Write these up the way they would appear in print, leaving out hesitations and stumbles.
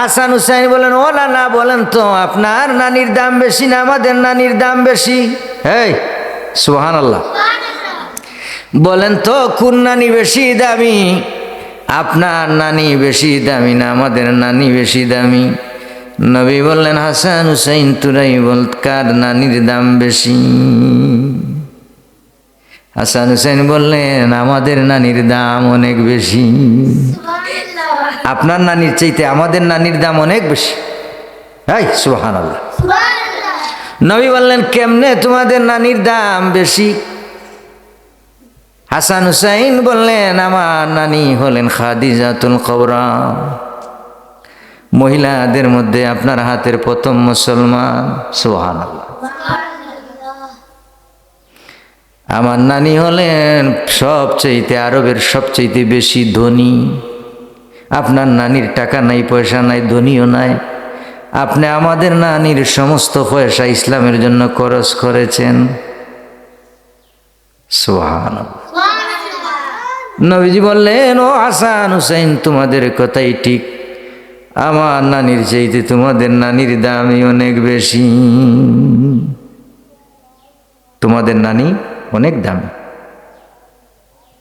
হাসান হুসাইন বলেন, ও না বলেন তো আপনার নানির দাম বেশি না আমাদের নানির দাম বেশি? এই সুবহানাল্লাহ, বলেন তো কোন নানি বেশি দামি? আপনার নানি বেশি দামি না আমাদের নানি বেশি দামি? নবী বললেন, হাসান হুসাইন তুরাই বল কার নানির দাম বেশি? হাসান হুসাইন বললেন, আমাদের নানির দাম অনেক বেশি। আপনার নানির চাইতে আমাদের নানির দাম অনেক বেশি। এই সুবহানাল্লাহ। নবী বললেন, কেমনে তোমাদের নানির দাম বেশি? হাসান হুসাইন বললেন, আমার নানি হলেন খাদিজাতুল কুবরা, মহিলাদের মধ্যে আপনার হাতের প্রথম মুসলমান। সুবহানাল্লাহ। আমার নানি হলেন সবচেয়ে আরবের সবচেয়ে বেশি ধনী। আপনার নানির টাকা নাই, পয়সা নাই, ধনীও নাই। আপনি আমাদের নানির সমস্ত পয়সা ইসলামের জন্য খরচ করেছেন। সুবহানাল্লাহ। নবীজি বললেন, ও হাসান হুসাইন তোমাদের কথাই ঠিক, আমার নানির চাইতে তোমাদের নানির দামই অনেক বেশি। তোমাদের নানি অনেক দামি,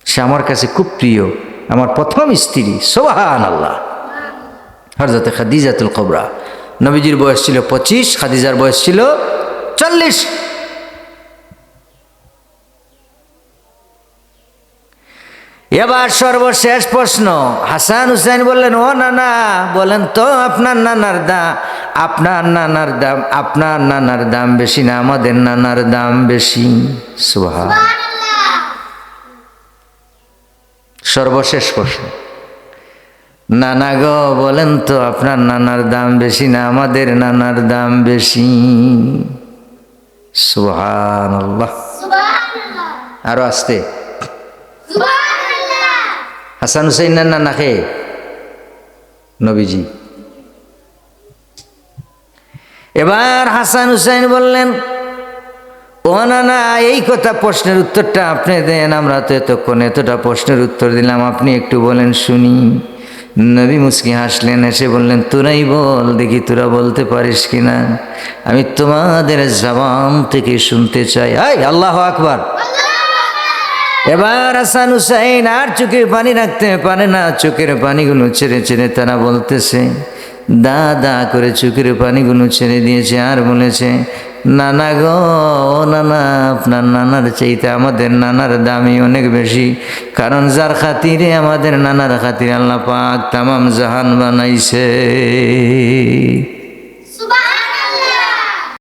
সে আমার কাছে খুব প্রিয়, আমার প্রথম স্ত্রী। সুবহানাল্লাহ। হযরত খাদিজাতুল কুবরা, নবীজির বয়স ছিল 25, খাদিজার বয়স ছিল 40। এবার সর্বশেষ প্রশ্ন। হাসান হুসাইন বললেন, ও নানা বলেন তো আপনার নানার দাম বেশি না আমাদের নানার দাম বেশি? সুবহানাল্লাহ। সর্বশেষ প্রশ্ন, নানা গো বলেন তো আপনার নানার দাম বেশি না আমাদের নানার দাম বেশি? সুবহানাল্লাহ। আরো আসতে। হাসান হুসাইন নানা খে নবীজি। এবার হাসান হুসাইন বললেন, ও নানা এই কথা প্রশ্নের উত্তরটা আপনি দেন, আমরা তো এতক্ষণ এতটা প্রশ্নের উত্তর দিলাম, আপনি একটু বলেন শুনি। নবী মুস্কি হাসলেন, এসে বললেন, তোরাই বল দেখি, তোরা বলতে পারিস কিনা, আমি তোমাদের জবান থেকে শুনতে চাই। আয় আল্লাহু আকবার। এবার হাসান হুসাইন আর চোখের পানি রাখতে পারে না, চোখের পানিগুলো ছেড়ে ছেড়ে তারা বলতেছে, দাদা করে চোখের পানিগুলো ছেড়ে দিয়েছে আর বলেছে, নানা গো নানা আপনার নানার চাইতে আমাদের নানার দামই অনেক বেশি, কারণ যার খাতিরে আমাদের নানার খাতিরে আল্লাহ পাক তামাম জাহান বানাইছে।